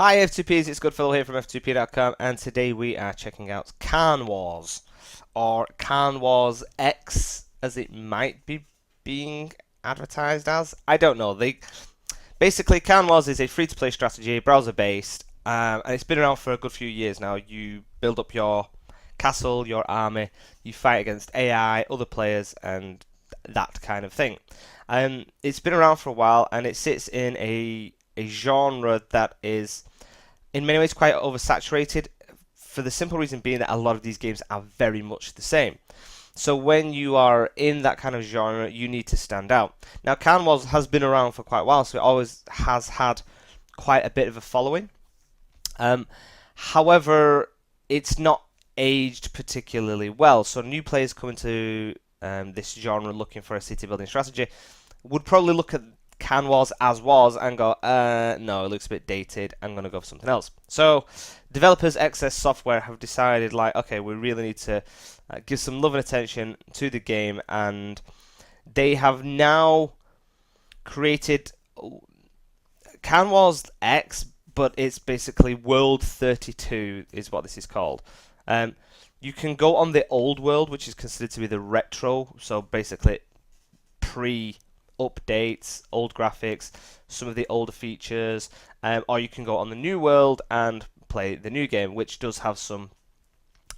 Hi F2Ps, it's Goodfellow here from F2P.com, and today we are checking out Khan Wars, or Khan Wars X, as it might be being advertised as. I don't know. Basically, Khan Wars is a free-to-play strategy, browser-based, and it's been around for a good few years now. You build up your castle, your army, you fight against AI, other players, and that kind of thing. It's been around for a while, and it sits in a genre that is in many ways quite oversaturated, for the simple reason being that a lot of these games are very much the same. So when you are in that kind of genre, you need to stand out. Now, Khan Wars has been around for quite a while, so it always has had quite a bit of a following. However, it's not aged particularly well. So new players coming to this genre looking for a city building strategy would probably look at Khan Wars as was and go, no, it looks a bit dated. I'm going to go for something else. So developers XS Software have decided, like, okay, we really need to give some love and attention to the game, and they have now created Khan Wars X, but it's basically World 32 is what this is called. You can go on the old world, which is considered to be the retro, so basically pre-updates, old graphics, some of the older features, or you can go on the new world and play the new game, which does have some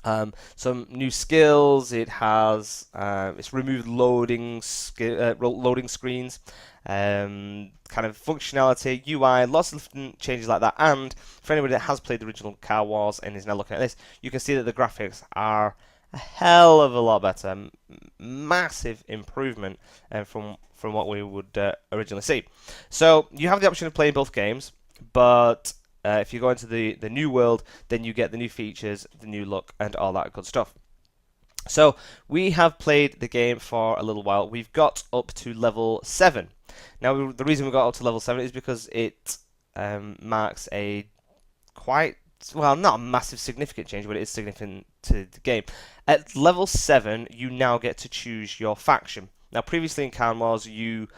new skills. It has it's removed loading screens, kind of functionality, UI, lots of changes like that. And for anybody that has played the original Khan Wars and is now looking at this, you can see that the graphics are a hell of a lot better, massive improvement from what we would originally see. So you have the option of playing both games, but if you go into the new world, then you get the new features, the new look, and all that good stuff. So we have played the game for a little while. We've got up to level 7. Now, the reason we got up to level 7 is because it marks a quite, well, not a massive significant change, but it is significant to the game. At level 7, you now get to choose your faction. Now, previously in Khan Wars, you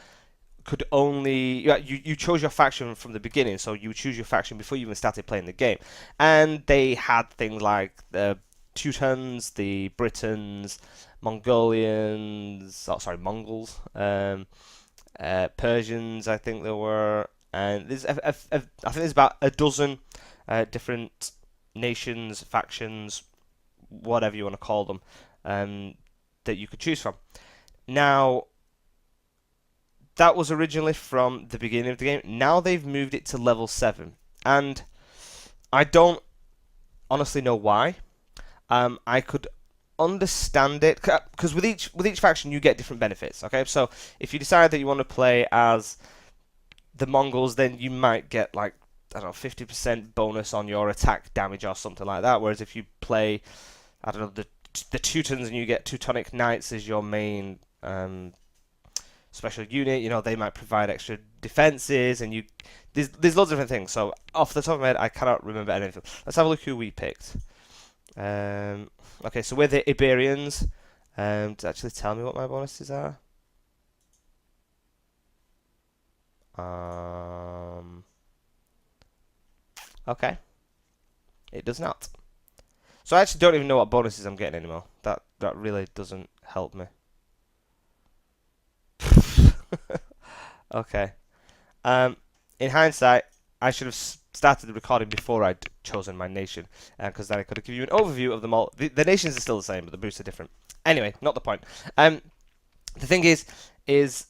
could only you chose your faction from the beginning, so you choose your faction before you even started playing the game, and they had things like the Teutons, the Britons, Mongolians, Mongols, Persians, I think there were, and there's I think there's about a dozen different nations, factions, whatever you want to call them, that you could choose from. Now, that was originally from the beginning of the game. Now they've moved it to level 7, and I don't honestly know why. I could understand it, because with each faction you get different benefits. Okay, so if you decide that you want to play as the Mongols, then you might get, like, I don't know, 50% bonus on your attack damage or something like that. Whereas if you play, I don't know, the Teutons, and you get Teutonic Knights as your main special unit, you know, they might provide extra defenses, and there's loads of different things. So off the top of my head, I cannot remember anything. Let's have a look who we picked. Okay, so we're the Iberians. To actually tell me what my bonuses are. Okay, it does not. So I actually don't even know what bonuses I'm getting anymore. That really doesn't help me. Okay. In hindsight, I should have started the recording before I'd chosen my nation, because then I could have given you an overview of them all. The nations are still the same, but the boosts are different. Anyway, not the point. The thing is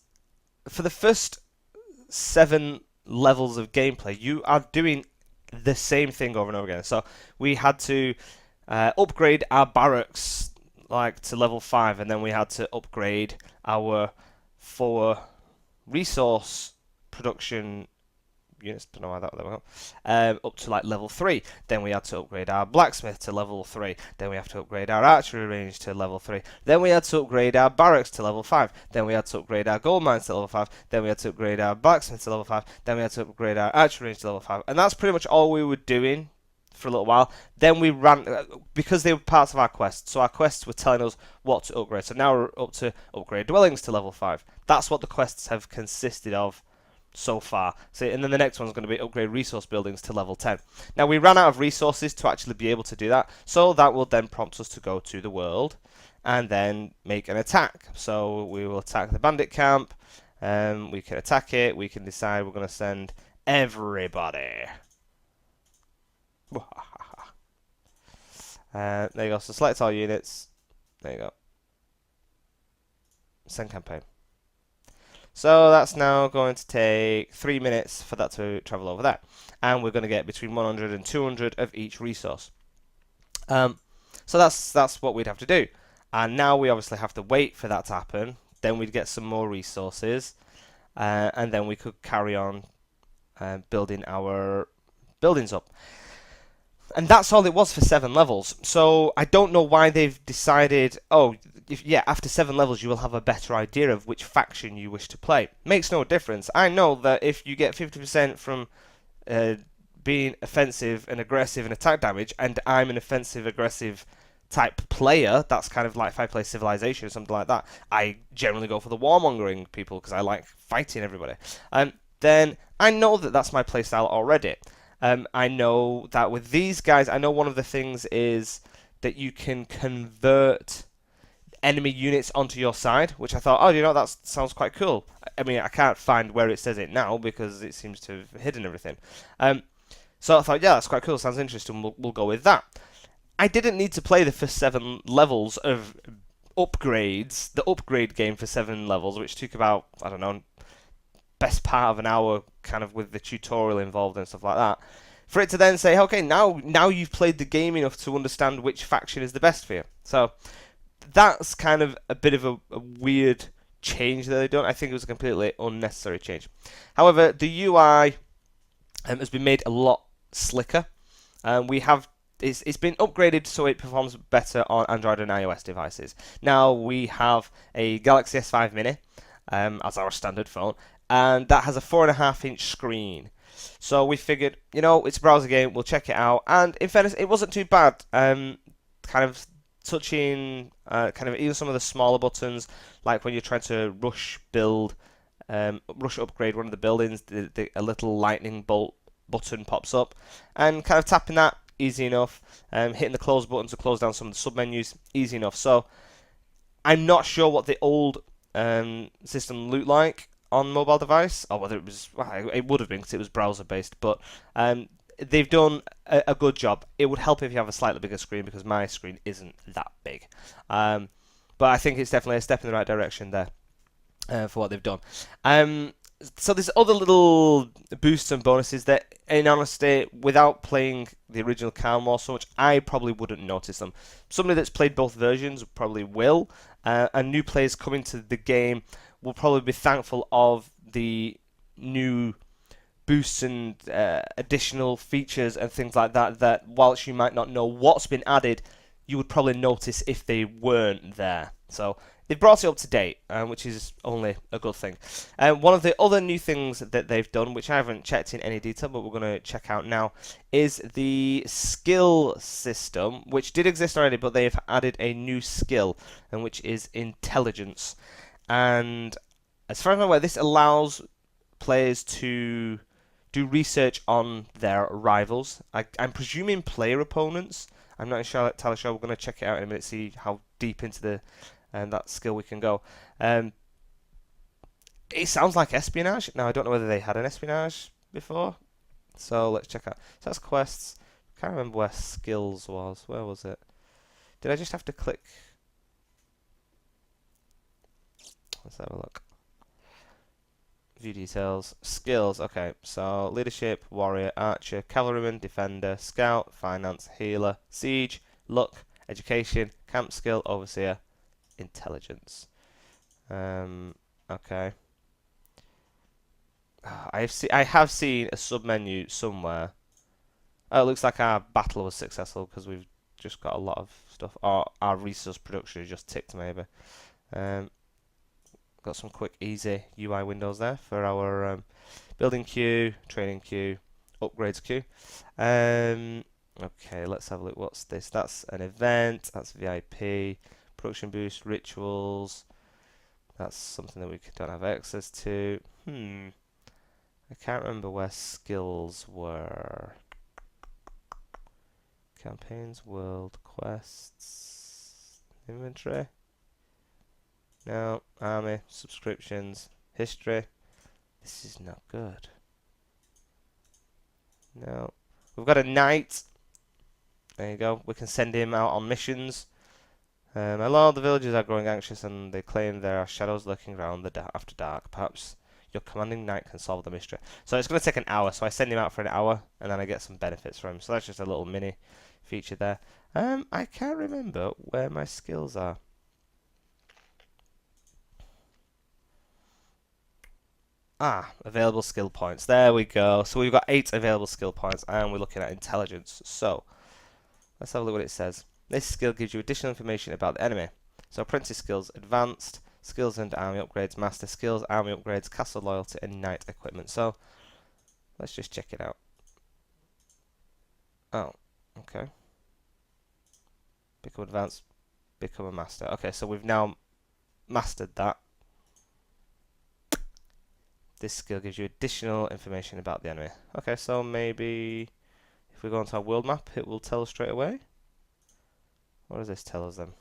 for the first 7 levels of gameplay, you are doing the same thing over and over again. So we had to upgrade our barracks, like, to level 5, and then we had to upgrade our 4 resource production units, don't know why that went up to, like, level 3. Then we had to upgrade our blacksmith to level 3. Then we have to upgrade our archery range to level 3. Then we had to upgrade our barracks to level 5. Then we had to upgrade our gold mines to level 5. Then we had to upgrade our blacksmith to level 5. Then we had to upgrade our archery range to level 5. And that's pretty much all we were doing for a little while. Then we ran, because they were parts of our quests, so our quests were telling us what to upgrade. So now we're up to upgrade dwellings to level 5. That's what the quests have consisted of so far. So, and then the next one's going to be upgrade resource buildings to level 10. Now we ran out of resources to actually be able to do that, so that will then prompt us to go to the world and then make an attack. So we will attack the bandit camp. We can attack it. We can decide we're going to send everybody. There you go. So select all units. There you go. Send campaign. So that's now going to take 3 minutes for that to travel over there. And we're going to get between 100 and 200 of each resource. So that's what we'd have to do. And now we obviously have to wait for that to happen. Then we'd get some more resources. And then we could carry on building our buildings up. And that's all it was for 7 levels. So I don't know why they've decided, oh, after 7 levels you will have a better idea of which faction you wish to play. Makes no difference. I know that if you get 50% from being offensive and aggressive and attack damage, and I'm an offensive, aggressive type player, that's kind of like if I play Civilization or something like that, I generally go for the warmongering people because I like fighting everybody. Then I know that that's my playstyle already. I know that with these guys, I know one of the things is that you can convert enemy units onto your side, which I thought, oh, you know, that sounds quite cool. I mean, I can't find where it says it now because it seems to have hidden everything. So I thought, yeah, that's quite cool. Sounds interesting. We'll go with that. I didn't need to play the first 7 levels of upgrades, the upgrade game for 7 levels, which took about, I don't know, best part of an hour, kind of with the tutorial involved and stuff like that, for it to then say, okay, now you've played the game enough to understand which faction is the best for you. So that's kind of a bit of a weird change that they've done. I think it was a completely unnecessary change. However, the UI has been made a lot slicker. It's been upgraded so it performs better on Android and iOS devices. Now we have a Galaxy S5 Mini as our standard phone, and that has a 4.5-inch screen. So we figured, you know, it's a browser game, we'll check it out. And in fairness, it wasn't too bad. Kind of touching, kind of even some of the smaller buttons, like when you're trying to rush upgrade one of the buildings, a little lightning bolt button pops up, and kind of tapping that, easy enough. Hitting the close button to close down some of the submenus, easy enough. So I'm not sure what the old system looked like on mobile device, or whether it was, well, it would have been because it was browser based, but they've done a good job. It would help if you have a slightly bigger screen because my screen isn't that big, but I think it's definitely a step in the right direction there for what they've done. So there's other little boosts and bonuses that, in honesty, without playing the original Calm War so much, I probably wouldn't notice them. Somebody that's played both versions probably will, and new players coming to the game will probably be thankful of the new boosts and additional features and things like that, that whilst you might not know what's been added, you would probably notice if they weren't there. So they've brought it up to date, which is only a good thing. One of the other new things that they've done, which I haven't checked in any detail, but we're going to check out now, is the skill system, which did exist already, but they've added a new skill, and which is intelligence. And as far as I'm aware, this allows players to do research on their rivals. I'm presuming player opponents. I'm not entirely sure. We're going to check it out in a minute, see how deep into the that skill we can go. It sounds like espionage. Now, I don't know whether they had an espionage before, so let's check out. So that's quests. I can't remember where skills was. Where was it? Did I just have to click? Let's have a look. View details. Skills. Okay, so leadership, warrior, archer, cavalryman, defender, scout, finance, healer, siege, luck, education, camp skill, overseer, intelligence. Okay. I have seen a submenu somewhere. Oh, it looks like our battle was successful because we've just got a lot of stuff. Or our resource production is just ticked maybe. Got some quick, easy UI windows there for our building queue, training queue, upgrades queue. Okay, let's have a look. What's this? That's an event. That's VIP. Production boost, rituals. That's something that we don't have access to. I can't remember where skills were. Campaigns, world, quests, inventory. No, army, subscriptions, history. This is not good. No. We've got a knight. There you go. We can send him out on missions. Hello, the villagers are growing anxious and they claim there are shadows lurking around after dark. Perhaps your commanding knight can solve the mystery. So it's going to take an hour, so I send him out for an hour and then I get some benefits from him. So that's just a little mini feature there. I can't remember where my skills are. Available skill points. There we go. So we've got 8 available skill points and we're looking at intelligence. So let's have a look what it says. This skill gives you additional information about the enemy. So apprentice skills, advanced skills and army upgrades, master skills, army upgrades, castle loyalty and knight equipment. So let's just check it out. Oh, okay. Become advanced, become a master. Okay, so we've now mastered that. This skill gives you additional information about the enemy. Okay, so maybe if we go onto our world map, it will tell us straight away. What does this tell us then?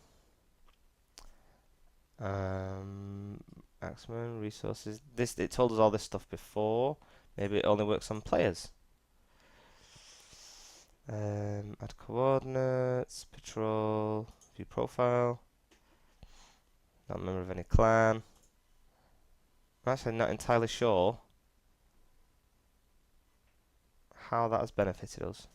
Axeman, resources. It told us all this stuff before. Maybe it only works on players. Add coordinates, patrol, view profile. Not a member of any clan. I'm actually not entirely sure how that has benefited us.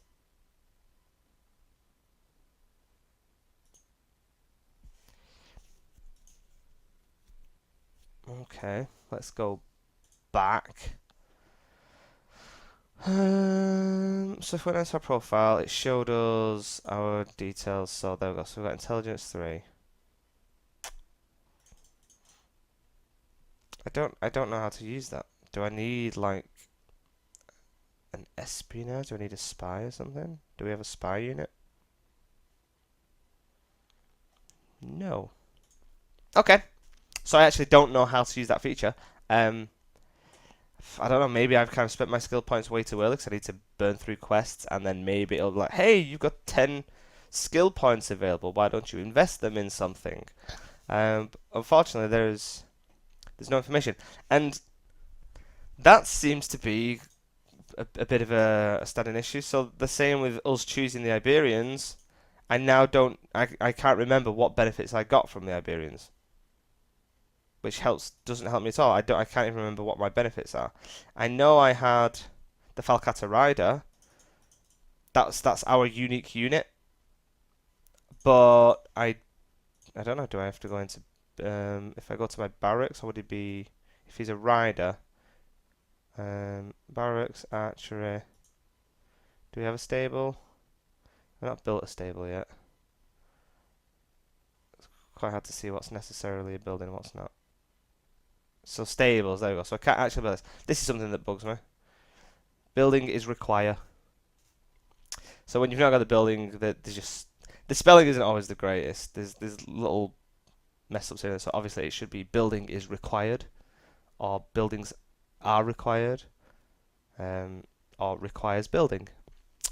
Okay, let's go back. So if we went into our profile, it showed us our details. So there we go. So we've got intelligence 3. I don't know how to use that. Do I need like an espionage? Do I need a spy or something? Do we have a spy unit? No. Okay. So I actually don't know how to use that feature. I don't know, maybe I've kind of spent my skill points way too early because I need to burn through quests and then maybe it'll be like, hey, you've got 10 skill points available, why don't you invest them in something? Unfortunately, there's no information. And that seems to be a bit of a standing issue. So the same with us choosing the Iberians. I can't remember what benefits I got from the Iberians, which doesn't help me at all. I can't even remember what my benefits are. I know I had the Falcata Rider. That's our unique unit, but I don't know. Do I have to go into if I go to my barracks, or would it be if he's a rider? Barracks, archery. Do we have a stable? We've not built a stable yet. It's quite hard to see what's necessarily a building and what's not. So stables, there we go. So I can't actually build this. This is something that bugs me. Building is require. So when you've not got the building, there's just the spelling isn't always the greatest. There's little mess ups here. So obviously it should be building is required, or buildings are required, or requires building.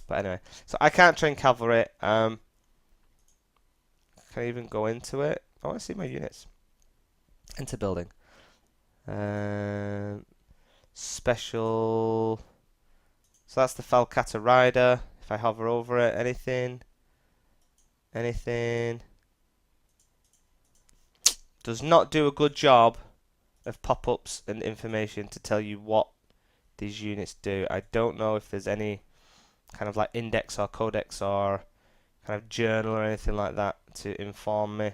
But anyway, so I can't train cavalry. Can I even go into it? I want to see my units. Into building. Special. So that's the Falcata Rider. If I hover over it, anything. Does not do a good job of pop-ups and information to tell you what these units do. I don't know if there's any kind of like index or codex or kind of journal or anything like that to inform me.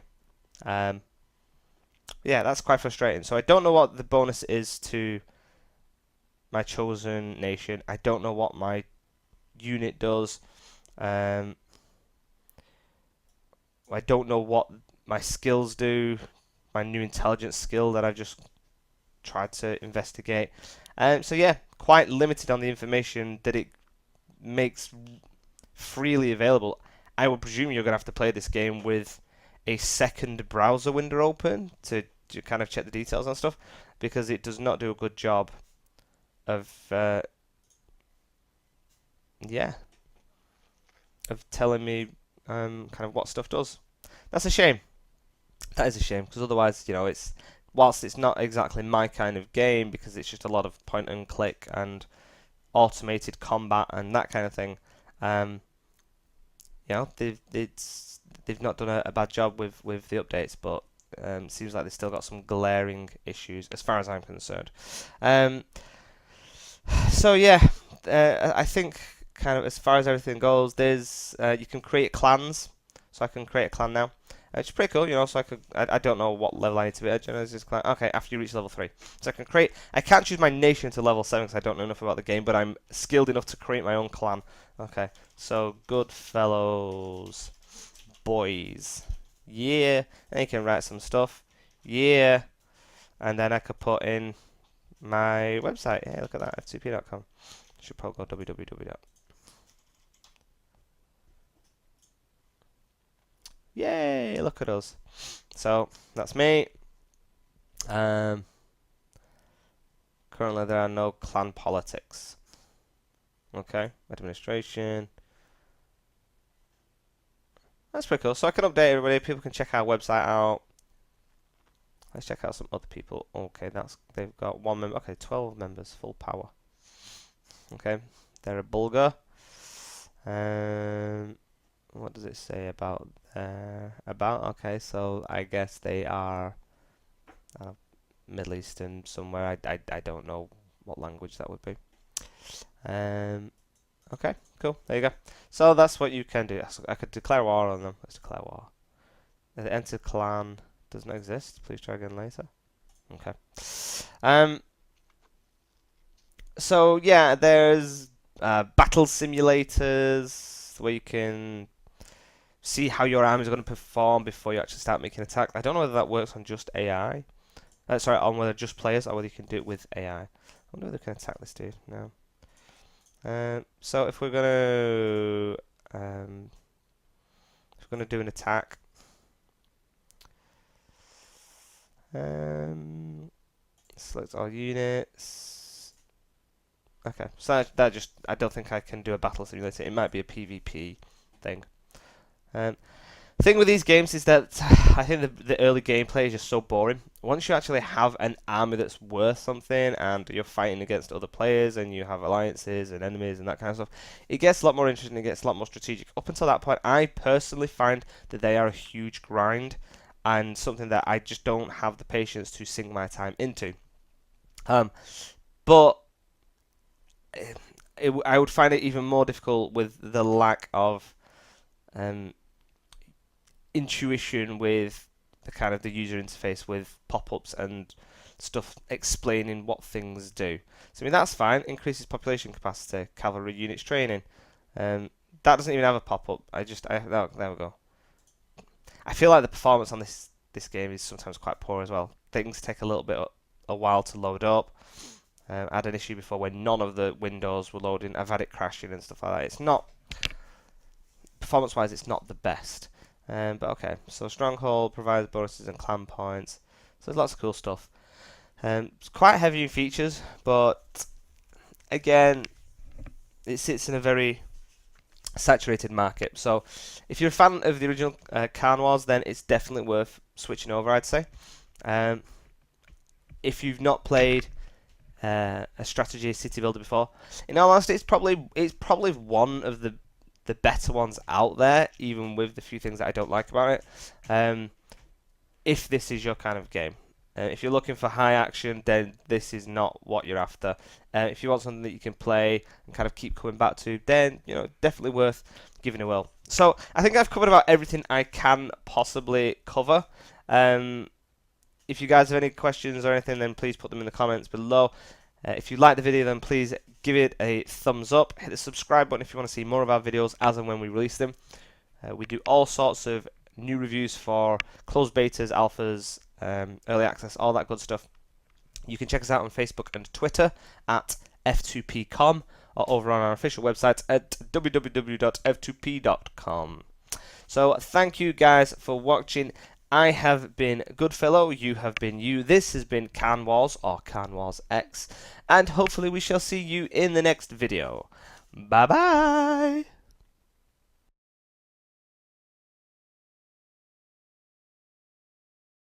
Yeah, that's quite frustrating. So I don't know what the bonus is to my chosen nation. I don't know what my unit does. I don't know what my skills do. My new intelligence skill that I've just tried to investigate. So yeah, quite limited on the information that it makes freely available. I would presume you're going to have to play this game with a second browser window open to kind of check the details and stuff, because it does not do a good job yeah, of telling me kind of what stuff does. That's a shame. That is a shame, because otherwise, it's whilst it's not exactly my kind of game, because it's just a lot of point and click and automated combat and that kind of thing. Um, they've not done a bad job with the updates, but seems like they've still got some glaring issues as far as I'm concerned. Um, so yeah, I think kind of as far as everything goes, there's you can create clans. So I can create a clan now. Which is pretty cool, So I don't know what level I need to be at. Okay, after you reach level 3. So I can create. I can't choose my nation until level 7 because I don't know enough about the game, but I'm skilled enough to create my own clan. Okay, so Goodfellows boys. Yeah, and you can write some stuff. Yeah, and then I could put in my website. Hey, look at that, f2p.com. Should probably go www. Yay, look at us. So, that's me. Currently there are no clan politics. Okay, administration. That's pretty cool. So I can update everybody. People can check our website out. Let's check out some other people. Okay, they've got 1 member. Okay, 12 members, full power. Okay, they're a Bulgar. What does it say about okay, so I guess they are Middle Eastern somewhere. I don't know what language that would be. Okay, cool. There you go. So that's what you can do. I could declare war on them. Let's declare war. The enter clan doesn't exist. Please try again later. Okay. So yeah, there's battle simulators where you can see how your army is going to perform before you actually start making attacks. I don't know whether that works on just AI. Sorry, on whether just players or whether you can do it with AI. I wonder whether they can attack this dude. No. So if we're gonna do an attack, select all units. Okay, so that just I don't think I can do a battle simulator. It might be a PvP thing. The thing with these games is that I think the early gameplay is just so boring. Once you actually have an army that's worth something and you're fighting against other players and you have alliances and enemies and that kind of stuff, it gets a lot more interesting, it gets a lot more strategic. Up until that point, I personally find that they are a huge grind and something that I just don't have the patience to sink my time into. But I would find it even more difficult with the lack of intuition with the kind of the user interface with pop-ups and stuff explaining what things do. So I mean that's fine. Increases population capacity, cavalry units training. That doesn't even have a pop-up. There we go. I feel like the performance on this game is sometimes quite poor as well. Things take a while to load up. I had an issue before when none of the windows were loading. I've had it crashing and stuff like that. It's not performance-wise, it's not the best. But okay, so Stronghold provides bonuses and clan points. So there's lots of cool stuff. It's quite heavy in features, but again, it sits in a very saturated market. So if you're a fan of the original Khan Wars, then it's definitely worth switching over, I'd say. If you've not played a strategy city builder before, in all honesty, it's probably one of the better ones out there, even with the few things that I don't like about it. If this is your kind of game, if you're looking for high action, then this is not what you're after. If you want something that you can play and kind of keep coming back to, then definitely worth giving a whirl. So I think I've covered about everything I can possibly cover. If you guys have any questions or anything, then please put them in the comments below. If you like the video, then please give it a thumbs up. Hit the subscribe button if you want to see more of our videos as and when we release them. We do all sorts of new reviews for closed betas, alphas, early access, all that good stuff. You can check us out on Facebook and Twitter at f2pcom or over on our official website at www.f2p.com. So thank you guys for watching, I have been Goodfellow, you have been you. This has been Can Wars, or Can Wars X, and hopefully we shall see you in the next video. Bye bye!